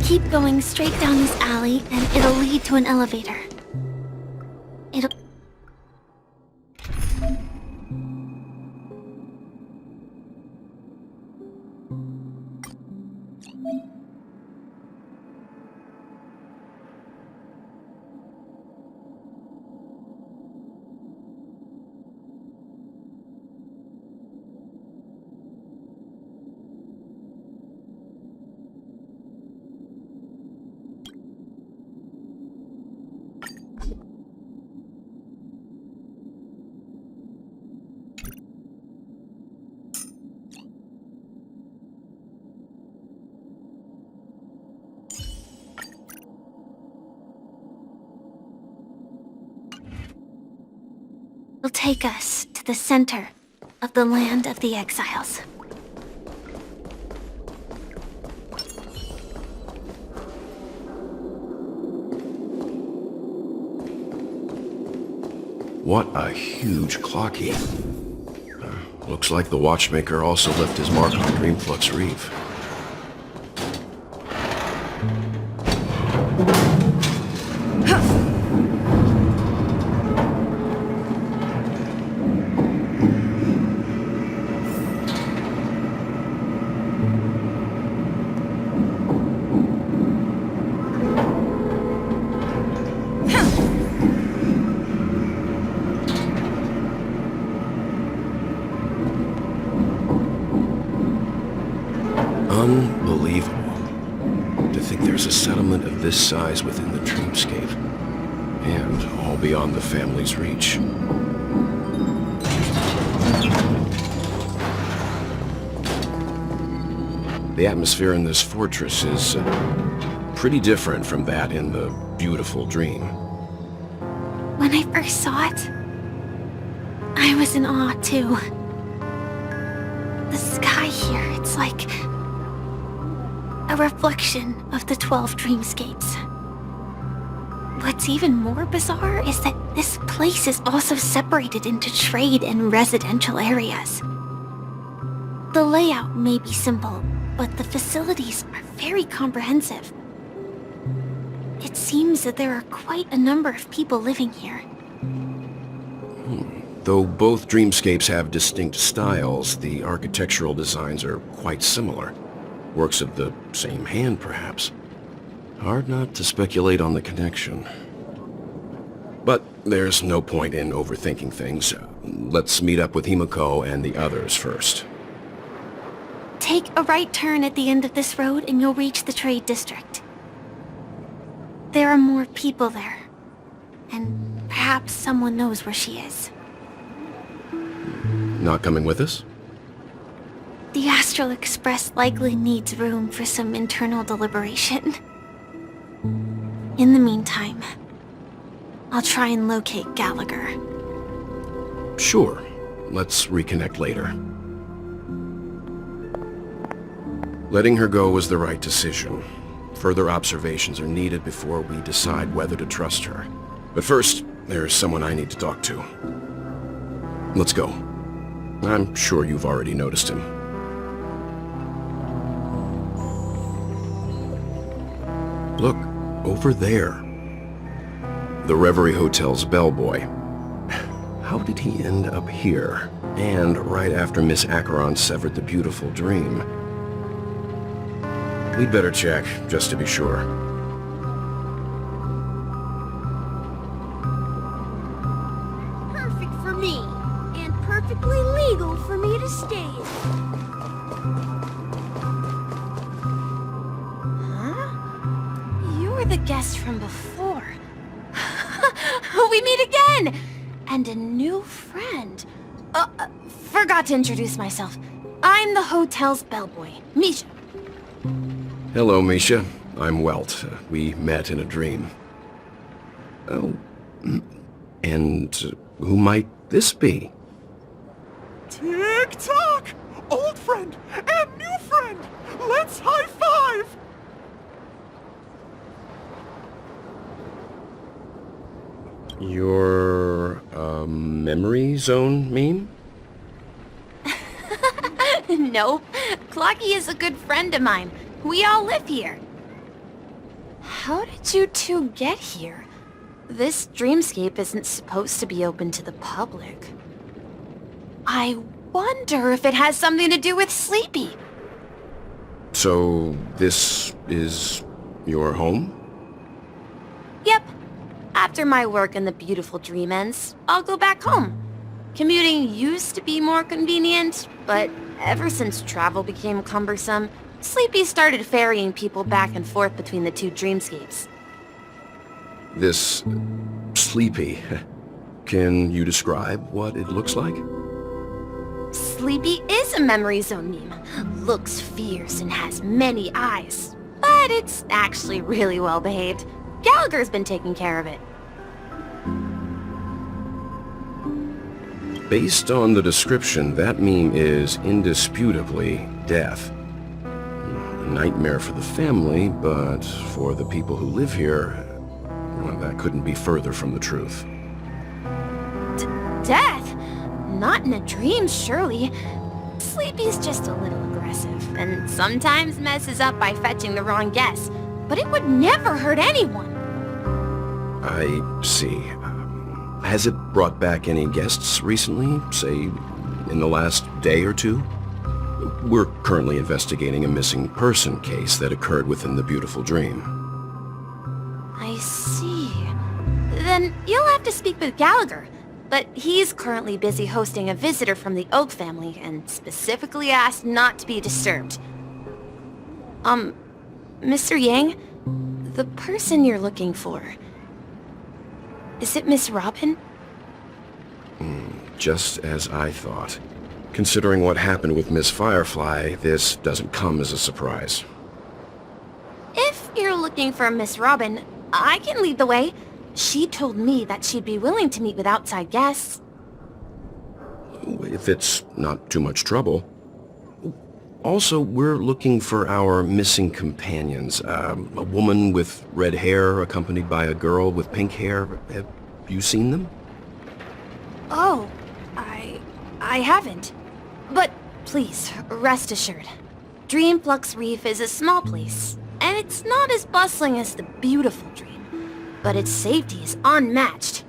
Keep going straight down this alley, and it'll lead to an elevator. It'll... will take us to the center of the land of the exiles. What a huge clock key. Looks like the watchmaker also left his mark on Dreamflux Reef. Unbelievable. To think there's a settlement of this size within the dreamscape. And all beyond the family's reach. The atmosphere in this fortress is pretty different from that in the beautiful dream. When I first saw it, I was in awe too. The sky here, it's like a reflection of the 12 dreamscapes. What's even more bizarre is that this place is also separated into trade and residential areas. The layout may be simple, but the facilities are very comprehensive. It seems that there are quite a number of people living here. Though both dreamscapes have distinct styles, the architectural designs are quite similar. Works of the same hand, perhaps. Hard not to speculate on the connection. But there's no point in overthinking things. Let's meet up with Himiko and the others first. Take a right turn at the end of this road and you'll reach the trade district. There are more people there. And perhaps someone knows where she is. Not coming with us? The Astral Express likely needs room for some internal deliberation. In the meantime, I'll try and locate Gallagher. Sure. Let's reconnect later. Letting her go was the right decision. Further observations are needed before we decide whether to trust her. But first, there's someone I need to talk to. Let's go. I'm sure you've already noticed him. Look, over there. The Reverie Hotel's bellboy. How did he end up here? And right after Miss Acheron severed the beautiful dream. We'd better check, just to be sure. Perfect for me, and perfectly legal for me to stay in. Huh? You're the guest from before. We meet again! And a new friend. Forgot to introduce myself. I'm the hotel's bellboy, Misha. Hello, Misha. I'm Welt. We met in a dream. Oh, and who might this be? Tick-tock! Old friend and new friend! Let's high-five! Your, memory zone meme? Nope. Clocky is a good friend of mine. We all live here. How did you two get here? This dreamscape isn't supposed to be open to the public. I wonder if it has something to do with Sleepy. So, this is your home? Yep. After my work in the beautiful dream ends, I'll go back home. Commuting used to be more convenient, but ever since travel became cumbersome, Sleepy started ferrying people back and forth between the two dreamscapes. This... Sleepy. Can you describe what it looks like? Sleepy is a memory zone meme. Looks fierce and has many eyes. But it's actually really well behaved. Gallagher's been taking care of it. Based on the description, that meme is indisputably death. A nightmare for the family, but for the people who live here, well, that couldn't be further from the truth. Death? Not in a dream, surely. Sleepy's just a little aggressive, and sometimes messes up by fetching the wrong guess. But it would never hurt anyone. I see. Has it brought back any guests recently, say, in the last day or two? We're currently investigating a missing person case that occurred within the beautiful dream. I see. Then you'll have to speak with Gallagher. But he's currently busy hosting a visitor from the Oak family and specifically asked not to be disturbed. Mr. Yang, the person you're looking for, is it Miss Robin? Just as I thought. Considering what happened with Miss Firefly, this doesn't come as a surprise. If you're looking for Miss Robin, I can lead the way. She told me that she'd be willing to meet with outside guests. If it's not too much trouble. Also, we're looking for our missing companions. A woman with red hair accompanied by a girl with pink hair. Have you seen them? Oh, I haven't. But please, rest assured. Dreamflux Reef is a small place, and it's not as bustling as the beautiful dream. But its safety is unmatched.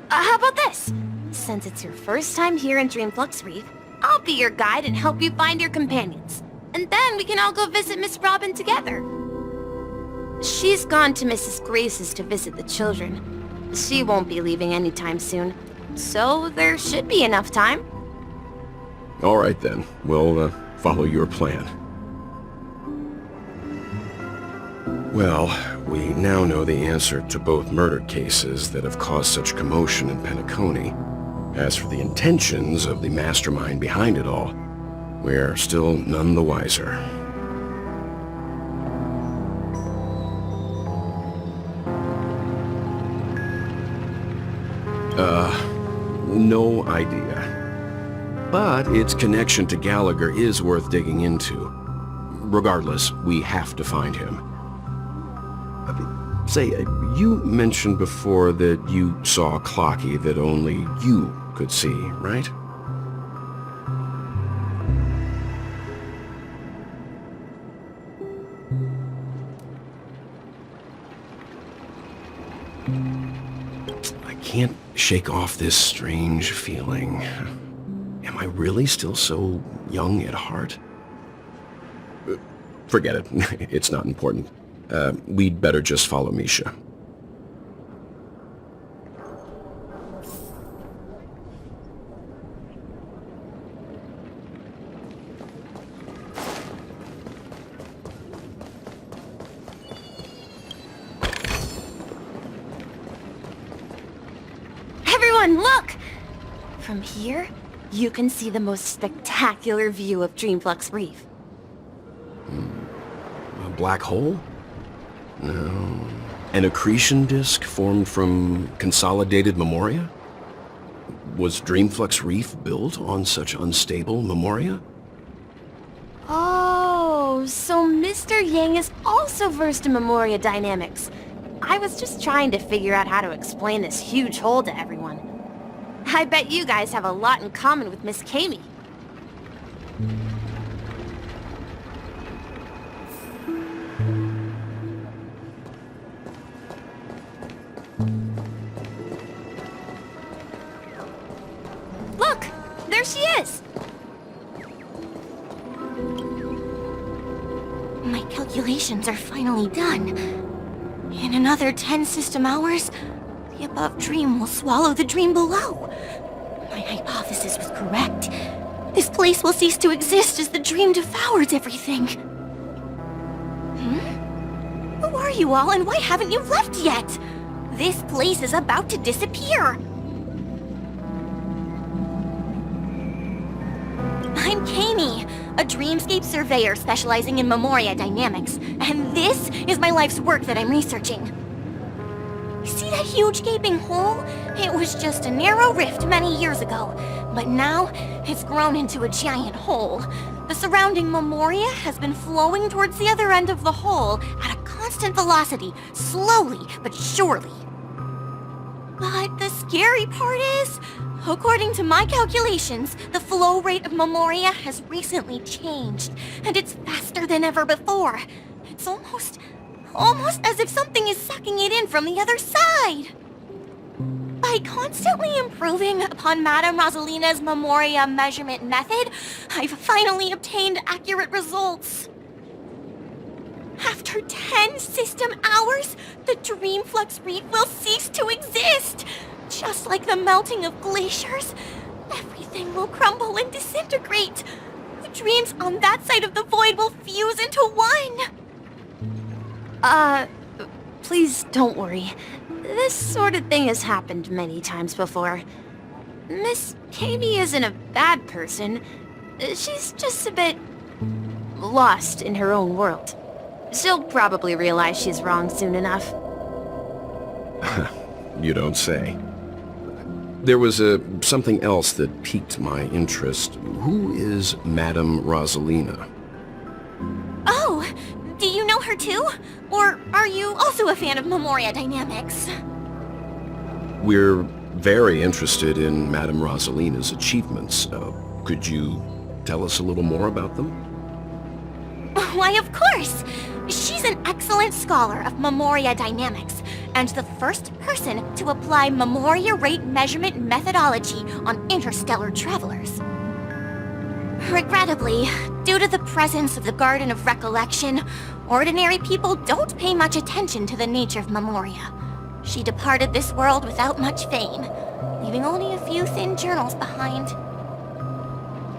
How about this? Since it's your first time here in Dreamflux Reef, I'll be your guide and help you find your companions. And then we can all go visit Miss Robin together. She's gone to Mrs. Grace's to visit the children. She won't be leaving anytime soon, so there should be enough time. All right then, we'll follow your plan. Well, we now know the answer to both murder cases that have caused such commotion in Penacony. As for the intentions of the mastermind behind it all, we're still none the wiser. No idea. But its connection to Gallagher is worth digging into. Regardless, we have to find him. Say, you mentioned before that you saw a clocky that only you could see, right? I can't shake off this strange feeling. Am I really still so young at heart? Forget it. It's not important. We'd better just follow Misha. Everyone, look! From here, you can see the most spectacular view of Dreamflux Reef. A black hole? No. An accretion disk formed from consolidated memoria? Was Dreamflux Reef built on such unstable memoria? Oh, so Mr. Yang is also versed in memoria dynamics. I was just trying to figure out how to explain this huge hole to everyone. I bet you guys have a lot in common with Miss Kami. calculations are finally done. In another 10 system hours, the above dream will swallow the dream below. My hypothesis was correct. This place will cease to exist as the dream devours everything. Who are you all, and why haven't you left yet? This place is about to disappear. I'm Kami, a dreamscape surveyor specializing in Memoria dynamics, and this is my life's work that I'm researching. See that huge gaping hole? It was just a narrow rift many years ago, but now it's grown into a giant hole. The surrounding Memoria has been flowing towards the other end of the hole at a constant velocity, slowly but surely. But the scary part is, according to my calculations, the flow rate of Memoria has recently changed, and it's faster than ever before. It's almost as if something is sucking it in from the other side. By constantly improving upon Madame Rosalina's Memoria measurement method, I've finally obtained accurate results. After 10 system hours, the Dreamflux Reef will cease to exist. Just like the melting of glaciers, everything will crumble and disintegrate. The dreams on that side of the void will fuse into one. Please don't worry. This sort of thing has happened many times before. Miss Kami isn't a bad person. She's just a bit lost in her own world. She'll probably realize she's wrong soon enough. You don't say. There was something else that piqued my interest. Who is Madame Rosalina? Oh, do you know her too? Or are you also a fan of Memoria dynamics? We're very interested in Madame Rosalina's achievements. Could you tell us a little more about them? Why, of course! She's an excellent scholar of Memoria dynamics, and the first person to apply Memoria rate measurement methodology on interstellar travelers. Regrettably, due to the presence of the Garden of Recollection, ordinary people don't pay much attention to the nature of Memoria. She departed this world without much fame, leaving only a few thin journals behind.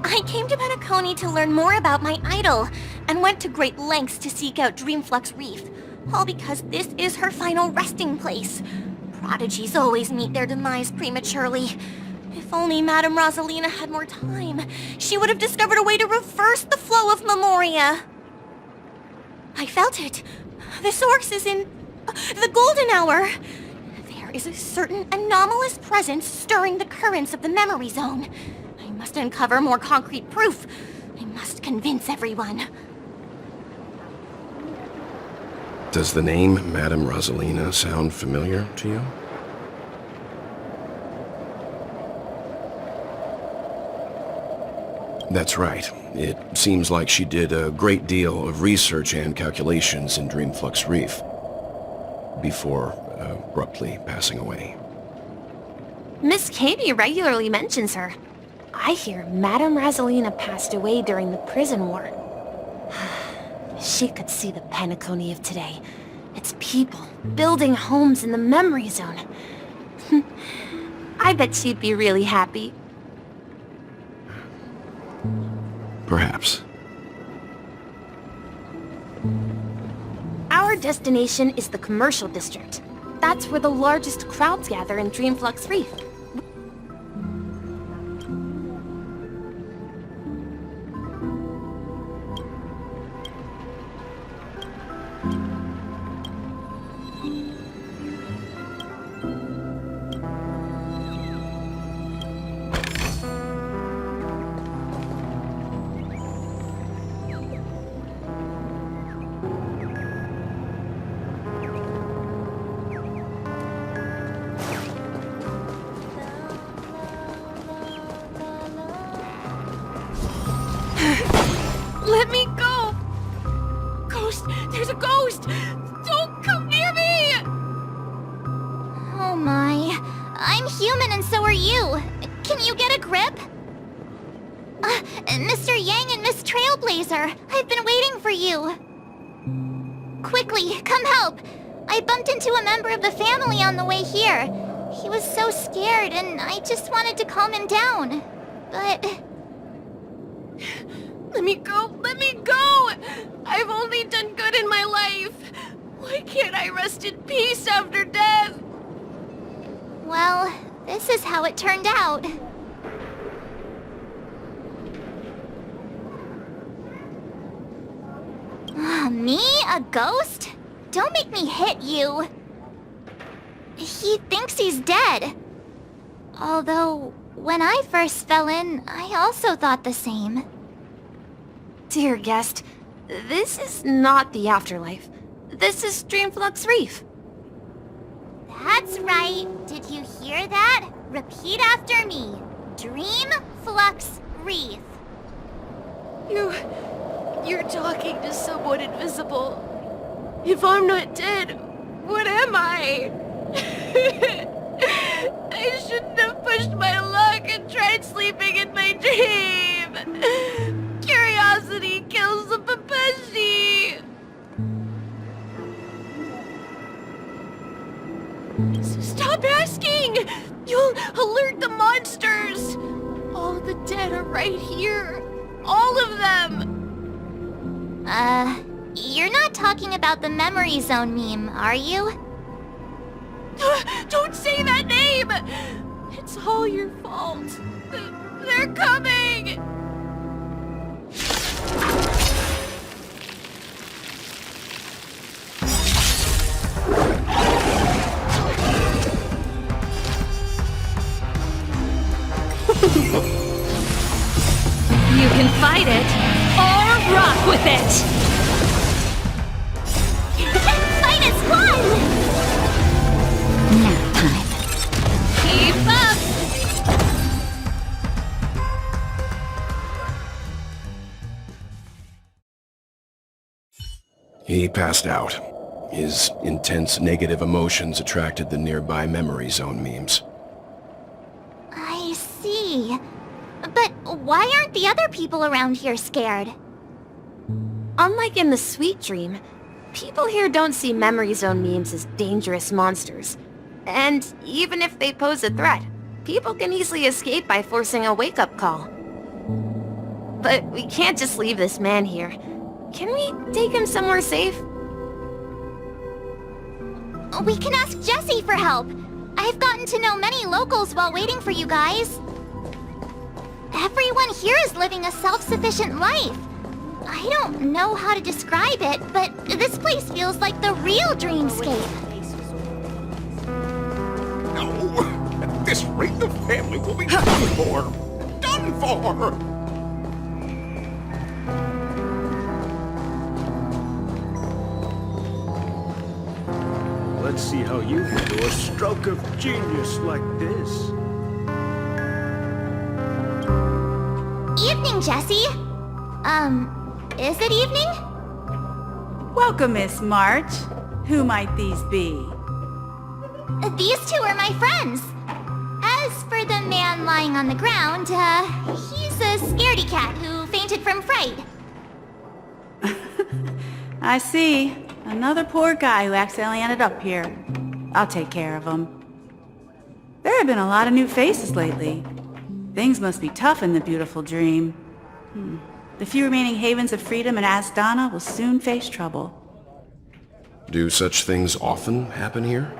I came to Beckoning to learn more about my idol, and went to great lengths to seek out Dreamflux Reef, all because this is her final resting place. Prodigies always meet their demise prematurely. If only Madame Rosalina had more time, she would have discovered a way to reverse the flow of Memoria. I felt it. The source is in the golden hour. There is a certain anomalous presence stirring the currents of the memory zone. I must uncover more concrete proof. I must convince everyone. Does the name Madame Rosalina sound familiar to you? That's right. It seems like she did a great deal of research and calculations in Dreamflux Reef before abruptly passing away. Miss Kami regularly mentions her. I hear Madame Rosalina passed away during the prison war. She could see the Penacony of today. It's people building homes in the memory zone. I bet she'd be really happy. Perhaps. Our destination is the commercial district. That's where the largest crowds gather in Dreamflux Reef. Let me go! Ghost! There's a ghost! Don't come near me! Oh my. I'm human and so are you. Can you get a grip? Mr. Yang and Miss Trailblazer, I've been waiting for you. Quickly, come help! I bumped into a member of the family on the way here. He was so scared, and I just wanted to calm him down. But... Let me go! Let me go! I've only done good in my life. Why can't I rest in peace after death? well, this is how it turned out. Me? A ghost? Don't make me hit you. He thinks he's dead. Although, when I first fell in, I also thought the same. Dear guest, this is not the afterlife. This is Dreamflux Reef. That's right. Did you hear that? Repeat after me. Dreamflux Reef. You're talking to someone invisible. If I'm not dead, what am I? I shouldn't have pushed my luck and tried sleeping in my dream. Curiosity kills the Papeshi. Stop asking! You'll alert the monsters! All the dead are right here. All of them! You're not talking about the memory zone meme, are you? Don't say that name! It's all your fault. They're coming! You can fight it, or rock with it! Fight is fun! Nap time. Keep up! He passed out. His intense negative emotions attracted the nearby memory zone memes. I see. But why aren't the other people around here scared? Unlike in the Sweet Dream, people here don't see memory zone memes as dangerous monsters. And even if they pose a threat, people can easily escape by forcing a wake-up call. But we can't just leave this man here. Can we take him somewhere safe? We can ask Jessie for help. I've gotten to know many locals while waiting for you guys. Everyone here is living a self-sufficient life. I don't know how to describe it, but this place feels like the real dreamscape. No! At this rate, the family will be done for! Done for! Let's see how you handle a stroke of genius like this. Evening, Jessie. Is it evening? Welcome, Miss March. Who might these be? These two are my friends. As for the man lying on the ground, he's a scaredy cat who fainted from fright. I see. Another poor guy who accidentally ended up here. I'll take care of him. There have been a lot of new faces lately. Things must be tough in the beautiful dream. The few remaining havens of freedom in Asdana will soon face trouble. Do such things often happen here?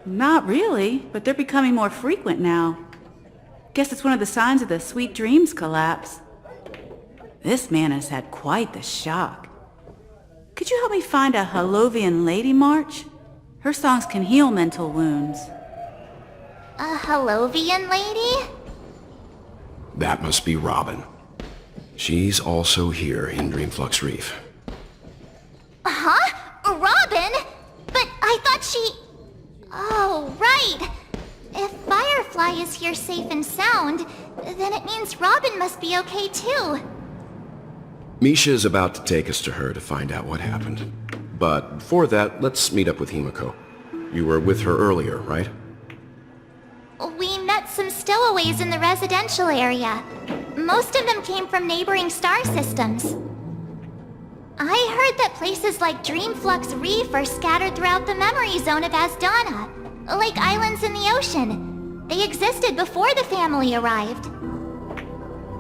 Not really, but they're becoming more frequent now. Guess it's one of the signs of the Sweet Dreams collapse. This man has had quite the shock. Could you help me find a Halovian lady, March? Her songs can heal mental wounds. A Halovian lady? That must be Robin. She's also here in Dreamflux Reef. Huh? Robin? But I thought she... Oh, right. If Firefly is here safe and sound, then it means Robin must be okay too. Misha is about to take us to her to find out what happened. But before that, let's meet up with Himiko. You were with her earlier, right? We met some stowaways in the residential area. Most of them came from neighboring star systems. I heard that places like Dreamflux Reef are scattered throughout the memory zone of Asdana, like islands in the ocean. They existed before the family arrived.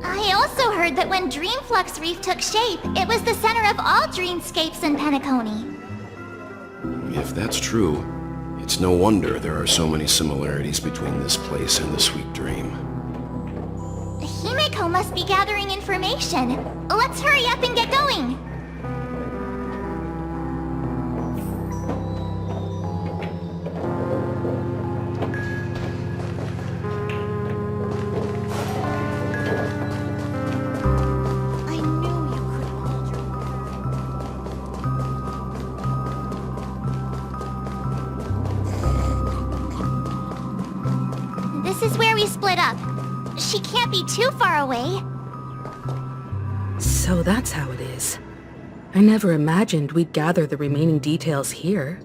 I also heard that when Dreamflux Reef took shape, it was the center of all dreamscapes in Penacony. If that's true, it's no wonder there are so many similarities between this place and the Sweet Dream. Himeko must be gathering information. Let's hurry up and get going. This is where we split up. She can't be too far away. So that's how it is. I never imagined we'd gather the remaining details here.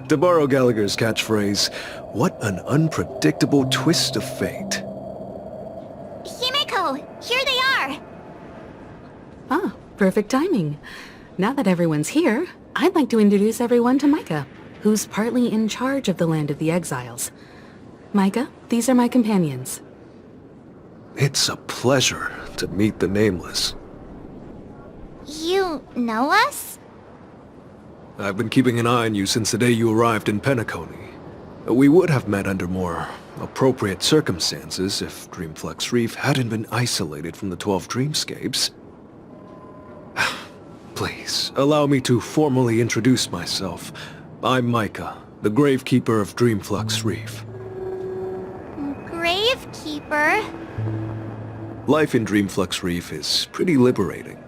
To borrow Gallagher's catchphrase, what an unpredictable twist of fate. Himeko, here they are. Ah, perfect timing. Now that everyone's here, I'd like to introduce everyone to Micah, who's partly in charge of the Land of the Exiles. Micah, these are my companions. It's a pleasure to meet the Nameless. You know us? I've been keeping an eye on you since the day you arrived in Penacony. We would have met under more appropriate circumstances if Dreamflux Reef hadn't been isolated from the 12 dreamscapes. Please, allow me to formally introduce myself. I'm Micah, the Gravekeeper of Dreamflux Reef. Gravekeeper? Life in Dreamflux Reef is pretty liberating.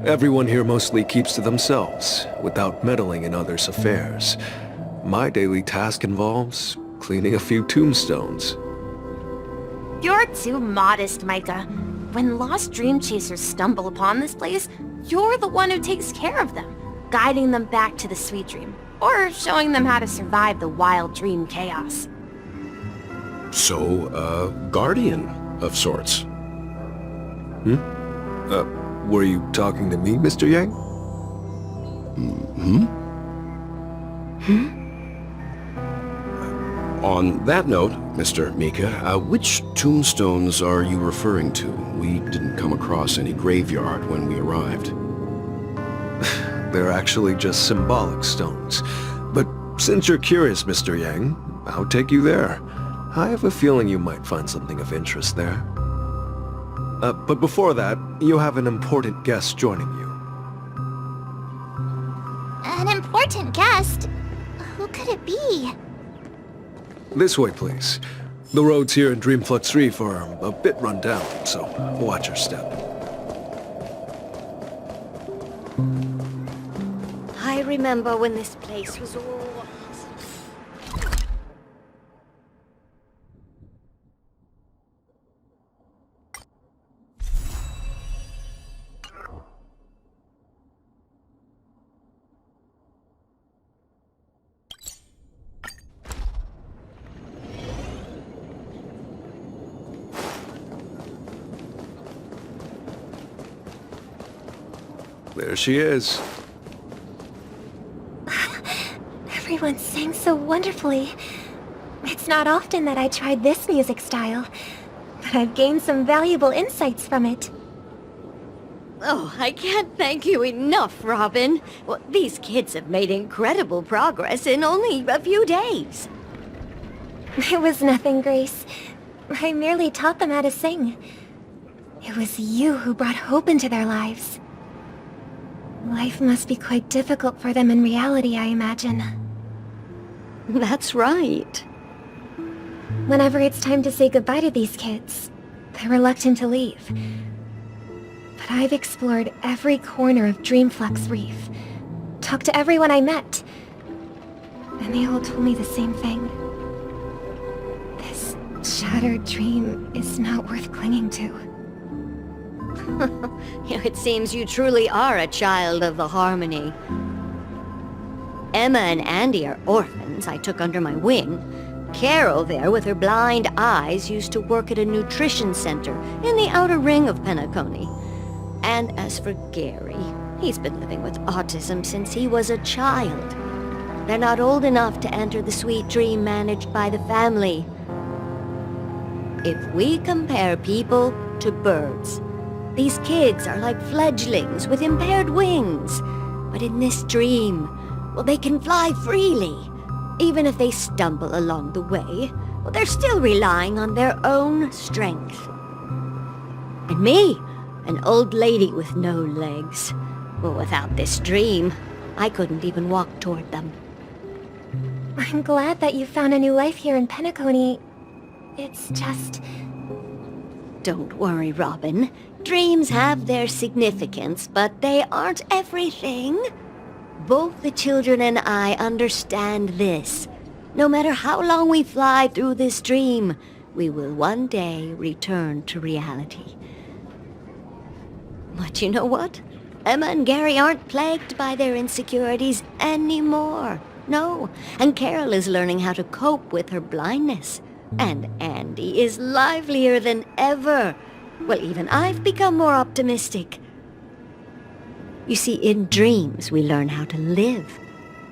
Everyone here mostly keeps to themselves, without meddling in others' affairs. My daily task involves cleaning a few tombstones. You're too modest, Micah. When lost dream chasers stumble upon this place, you're the one who takes care of them, guiding them back to the Sweet Dream, or showing them how to survive the wild dream chaos. So, a guardian of sorts. Were you talking to me, Mr. Yang? On that note, Mr. Mika, which tombstones are you referring to? We didn't come across any graveyard when we arrived. They're actually just symbolic stones. But since you're curious, Mr. Yang, I'll take you there. I have a feeling you might find something of interest there. But before that, you have an important guest joining you. An important guest? Who could it be? This way, please. The roads here in Dreamflux Reef are a bit run down, so watch your step. I remember when this place was all... There she is. Everyone sang so wonderfully. It's not often that I tried this music style, but I've gained some valuable insights from it. Oh, I can't thank you enough, Robin. Well, these kids have made incredible progress in only a few days. It was nothing, Grace. I merely taught them how to sing. It was you who brought hope into their lives. Life must be quite difficult for them in reality, I imagine. That's right. Whenever it's time to say goodbye to these kids, they're reluctant to leave. But I've explored every corner of Dreamflux Reef, talked to everyone I met, and they all told me the same thing. This shattered dream is not worth clinging to. It seems you truly are a child of the Harmony. Emma and Andy are orphans I took under my wing. Carol there, with her blind eyes, used to work at a nutrition center in the outer ring of Penacony. And as for Gary, he's been living with autism since he was a child. They're not old enough to enter the sweet dream managed by the family. If we compare people to birds, these kids are like fledglings with impaired wings. But in this dream, well, they can fly freely. Even if they stumble along the way, well, they're still relying on their own strength. And me, an old lady with no legs. Well, without this dream, I couldn't even walk toward them. I'm glad that you found a new life here in Penacony. It's just... Don't worry, Robin. Dreams have their significance, but they aren't everything. Both the children and I understand this. No matter how long we fly through this dream, we will one day return to reality. But you know what? Emma and Gary aren't plagued by their insecurities anymore. No, and Carol is learning how to cope with her blindness. And Andy is livelier than ever. Well, even I've become more optimistic. You see, in dreams, we learn how to live.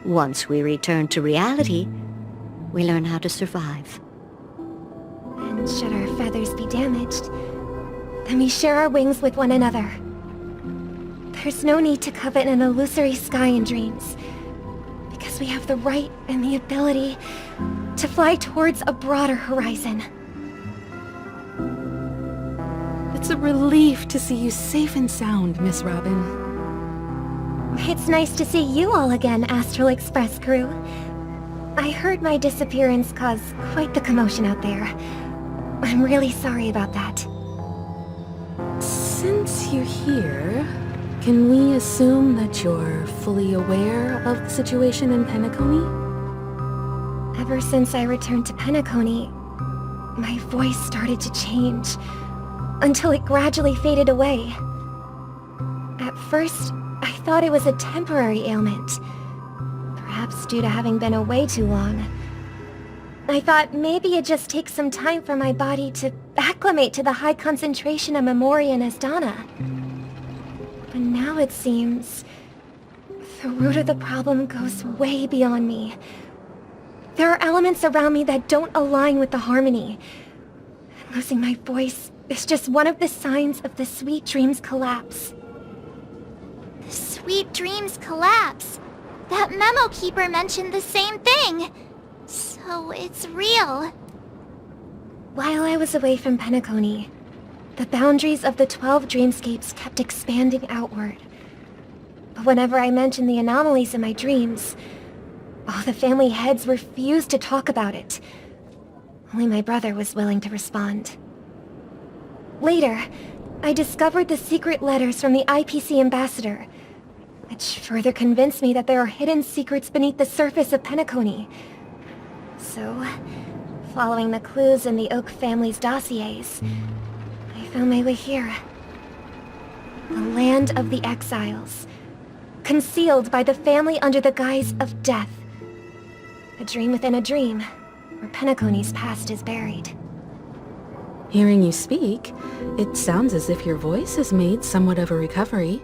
Once we return to reality, we learn how to survive. And should our feathers be damaged, then we share our wings with one another. There's no need to covet an illusory sky in dreams, because we have the right and the ability to fly towards a broader horizon. It's a relief to see you safe and sound, Miss Robin. It's nice to see you all again, Astral Express crew. I heard my disappearance caused quite the commotion out there. I'm really sorry about that. Since you're here, can we assume that you're fully aware of the situation in Penacony? Ever since I returned to Penacony, my voice started to change, until it gradually faded away. At first, I thought it was a temporary ailment, perhaps due to having been away too long. I thought maybe it just takes some time for my body to acclimate to the high concentration of Memoria and Asdana. But now it seems the root of the problem goes way beyond me. There are elements around me that don't align with the harmony. Losing my voice is just one of the signs of the Sweet Dreams collapse. The Sweet Dreams collapse. That memo keeper mentioned the same thing. So it's real. While I was away from Penacony, the boundaries of the 12 dreamscapes kept expanding outward. But whenever I mentioned the anomalies in my dreams, all the family heads refused to talk about it. Only my brother was willing to respond. Later, I discovered the secret letters from the IPC ambassador, which further convinced me that there are hidden secrets beneath the surface of Penacony. So, following the clues in the Oak family's dossiers, I found my way here. The land of the exiles, concealed by the family under the guise of death. A dream within a dream, where Penacony's past is buried. Hearing you speak, it sounds as if your voice has made somewhat of a recovery.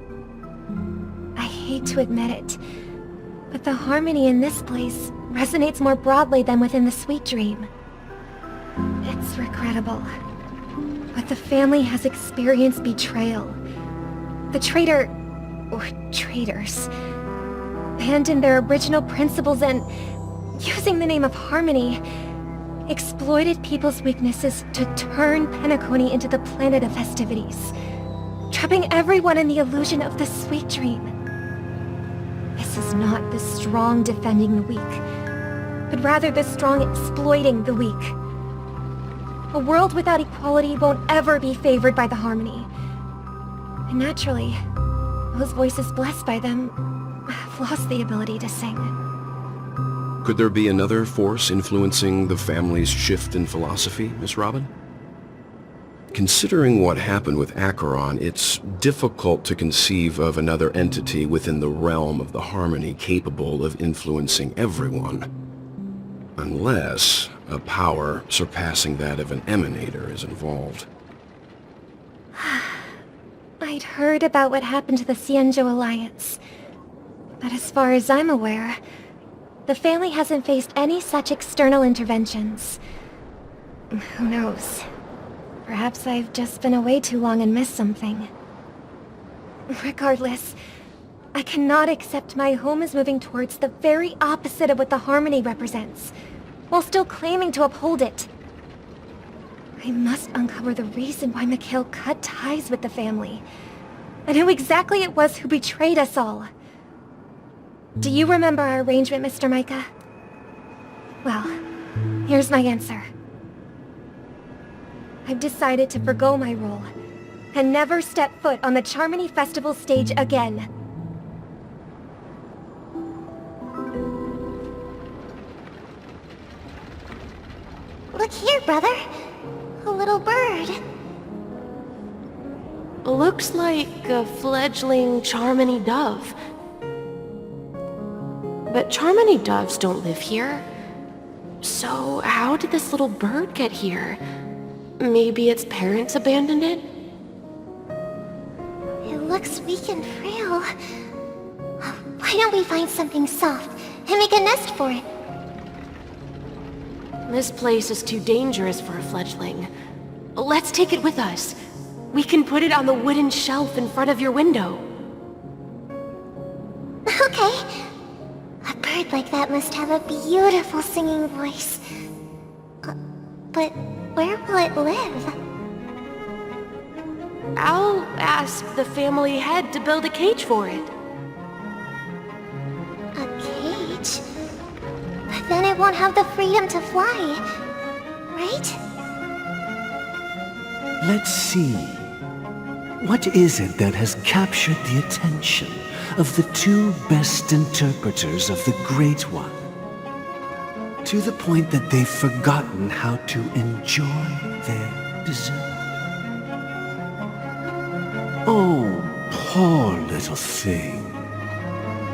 I hate to admit it, but the harmony in this place resonates more broadly than within the Sweet Dream. It's regrettable, but the family has experienced betrayal. The traitor, or traitors, abandoned their original principles and, using the name of harmony, exploited people's weaknesses to turn Penacony into the planet of festivities, trapping everyone in the illusion of the Sweet Dream. This is not the strong defending the weak, but rather the strong exploiting the weak. A world without equality won't ever be favored by the harmony. And naturally, those voices blessed by them have lost the ability to sing. Could there be another force influencing the family's shift in philosophy, Miss Robin? Considering what happened with Acheron, it's difficult to conceive of another entity within the realm of the harmony capable of influencing everyone. Unless a power surpassing that of an emanator is involved. I I'd heard about what happened to the Xianzhou Alliance. But as far as I'm aware, the family hasn't faced any such external interventions. Who knows? Perhaps I've just been away too long and missed something. Regardless, I cannot accept my home is moving towards the very opposite of what the Harmony represents, while still claiming to uphold it. I must uncover the reason why Mikhail cut ties with the family, and who exactly it was who betrayed us all. Do you remember our arrangement, Mr. Micah? Well, here's my answer. I've decided to forgo my role, and never step foot on the Charmony Festival stage again. Look here, brother. A little bird. Looks like a fledgling Charmony dove. But Charmony doves don't live here. So how did this little bird get here? Maybe its parents abandoned it? It looks weak and frail. Why don't we find something soft and make a nest for it? This place is too dangerous for a fledgling. Let's take it with us. We can put it on the wooden shelf in front of your window. Okay. A bird like that must have a beautiful singing voice. But where will it live? I'll ask the family head to build a cage for it. A cage? But then it won't have the freedom to fly, right? Let's see. What is it that has captured the attention of the two best interpreters of the Great One? To the point that they've forgotten how to enjoy their dessert. Oh, poor little thing.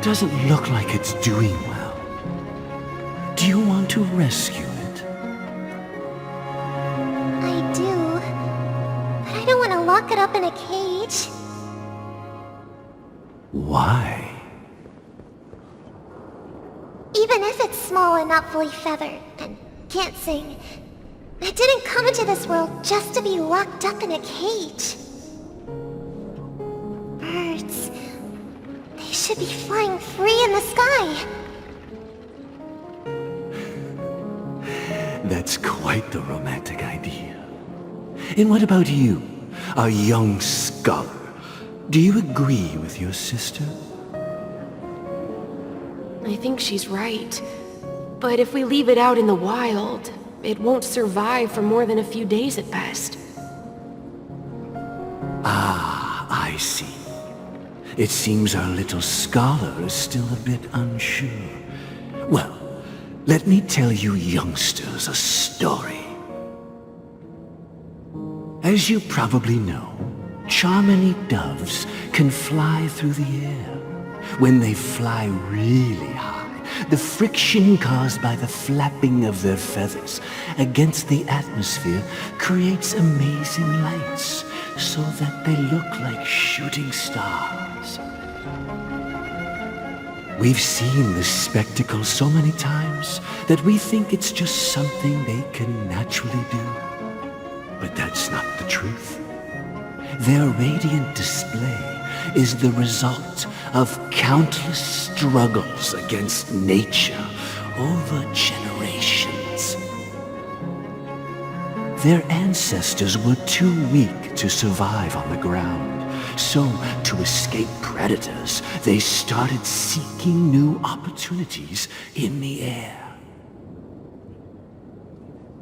Doesn't look like it's doing well. Do you want to rescue it? I do. But I don't want to lock it up in a cage. Why? Even if it's small and not fully feathered, and can't sing, it didn't come into this world just to be locked up in a cage. Birds, they should be flying free in the sky. That's quite the romantic idea. And what about you, a young scholar? Do you agree with your sister? I think she's right. But if we leave it out in the wild, it won't survive for more than a few days at best. Ah, I see. It seems our little scholar is still a bit unsure. Well, let me tell you youngsters a story. As you probably know, Charmony doves can fly through the air. When they fly really high, the friction caused by the flapping of their feathers against the atmosphere creates amazing lights, so that they look like shooting stars. We've seen this spectacle so many times that we think it's just something they can naturally do. But that's not the truth. Their radiant display is the result of countless struggles against nature over generations. Their ancestors were too weak to survive on the ground, so to escape predators, they started seeking new opportunities in the air.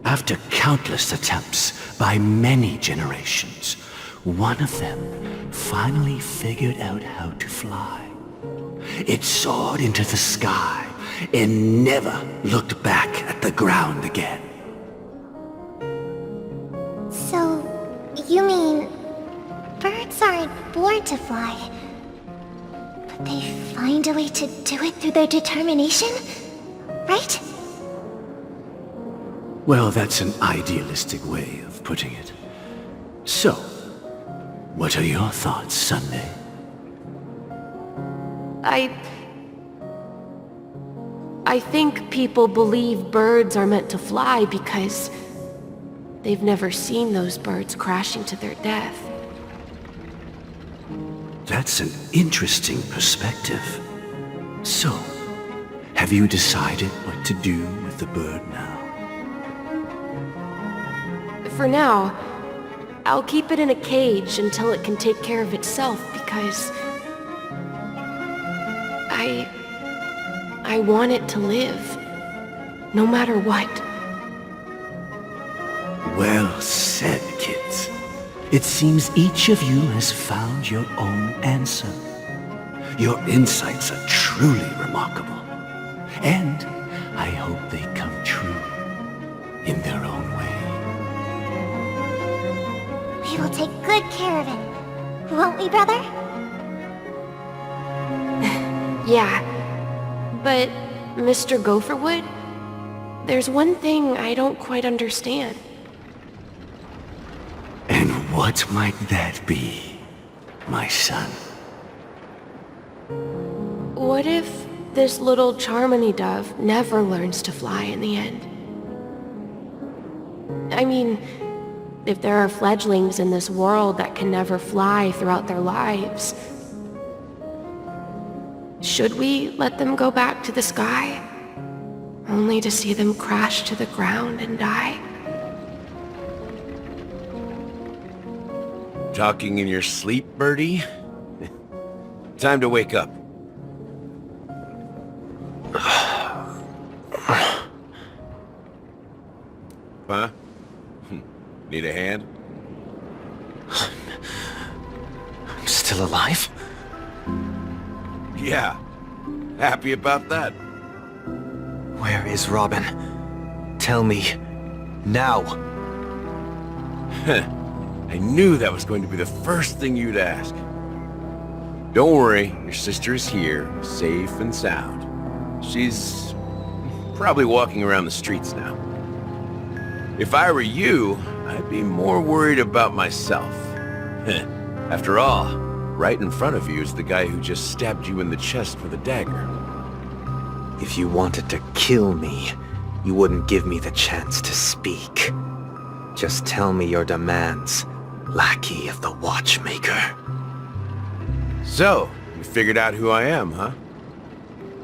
After countless attempts by many generations, one of them finally figured out how to fly. It soared into the sky and never looked back at the ground again. So, you mean birds aren't born to fly, but they find a way to do it through their determination, right? Well, that's an idealistic way of putting it. So, What are your thoughts, Sunday? I think people believe birds are meant to fly because they've never seen those birds crashing to their death. That's an interesting perspective. So, have you decided what to do with the bird now? For now, I'll keep it in a cage until it can take care of itself because I want it to live, no matter what. Well said, kids. It seems each of you has found your own answer. Your insights are truly remarkable. And I hope they come true in their own way. We will take good care of it. Won't we, brother? Yeah, but Mr. Gopherwood, there's one thing I don't quite understand. And what might that be, my son? What if this little Charmony dove never learns to fly in the end? I mean, if there are fledglings in this world that can never fly throughout their lives, should we let them go back to the sky, only to see them crash to the ground and die? Talking in your sleep, birdie? Time to wake up. Huh? Need a hand? I'm still alive? Yeah. Happy about that. Where is Robin? Tell me. Now. I knew that was going to be the first thing you'd ask. Don't worry, your sister is here, safe and sound. She's probably walking around the streets now. If I were you, I'd be more worried about myself. After all, right in front of you is the guy who just stabbed you in the chest with a dagger. If you wanted to kill me, you wouldn't give me the chance to speak. Just tell me your demands, lackey of the Watchmaker. So, you figured out who I am, huh?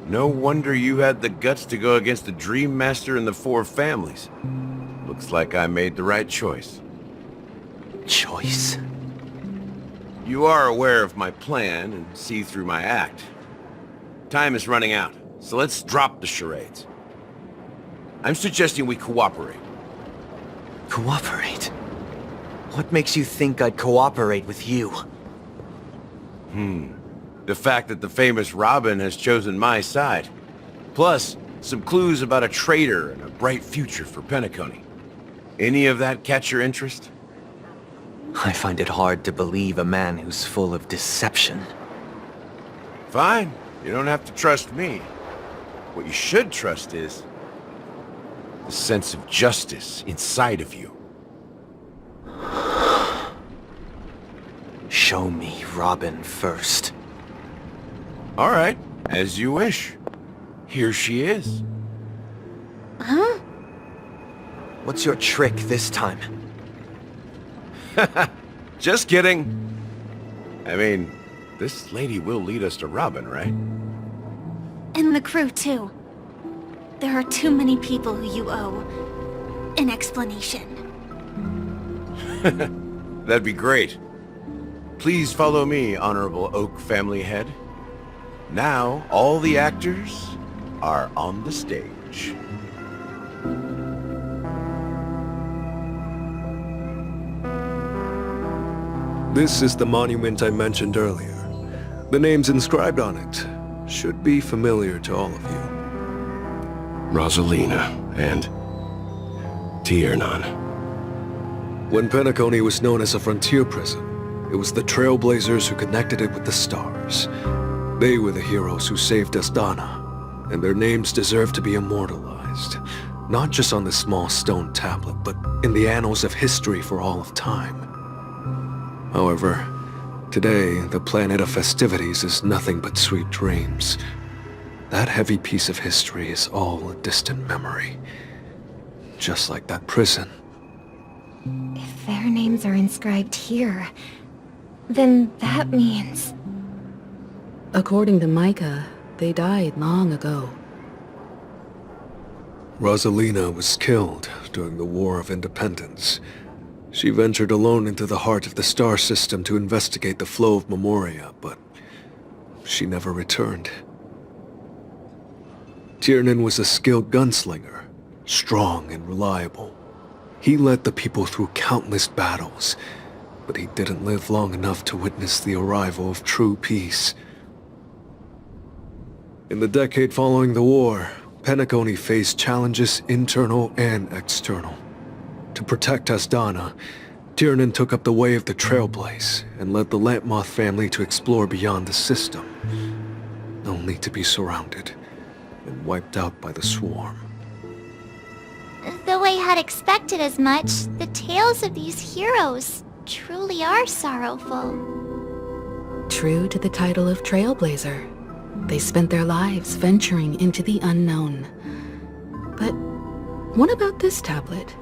No wonder you had the guts to go against the Dream Master and the Four Families. Looks like I made the right choice. Choice? You are aware of my plan and see through my act. Time is running out, so let's drop the charades. I'm suggesting we cooperate. Cooperate? What makes you think I'd cooperate with you? The fact that the famous Robin has chosen my side. Plus, some clues about a traitor and a bright future for Penacony. Any of that catch your interest? I find it hard to believe a man who's full of deception. Fine. You don't have to trust me. What you should trust is the sense of justice inside of you. Show me Robin first. All right, as you wish. Here she is. Huh? What's your trick this time? Just kidding. I mean, this lady will lead us to Robin, right? And the crew, too. There are too many people who you owe an explanation. That'd be great. Please follow me, Honorable Oak Family Head. Now, all the actors are on the stage. This is the monument I mentioned earlier. The names inscribed on it should be familiar to all of you. Rosalina and Tiernan. When Penacony was known as a frontier prison, it was the Trailblazers who connected it with the stars. They were the heroes who saved Astana, and their names deserve to be immortalized. Not just on this small stone tablet, but in the annals of history for all of time. However, Today, the planet of festivities is nothing but sweet dreams. That heavy piece of history is all a distant memory. Just like that prison. If their names are inscribed here, then that means... According to Micah, they died long ago. Rosalina was killed during the War of Independence. She ventured alone into the heart of the star system to investigate the flow of Memoria, but she never returned. Tiernan was a skilled gunslinger, strong and reliable. He led the people through countless battles, but he didn't live long enough to witness the arrival of true peace. In the decade following the war, Penacony faced challenges internal and external. To protect Asdana, Tiernan took up the way of the Trailblaze and led the Lampmoth family to explore beyond the system, only to be surrounded and wiped out by the swarm. Though I had expected as much, the tales of these heroes truly are sorrowful. True to the title of Trailblazer, they spent their lives venturing into the unknown. But what about this tablet?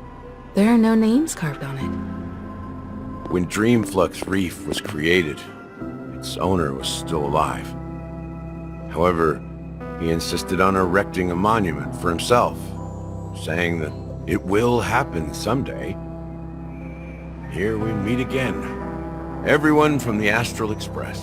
There are no names carved on it. When Dreamflux Reef was created, its owner was still alive. However, he insisted on erecting a monument for himself, saying that it will happen someday. Here we meet again. Everyone from the Astral Express.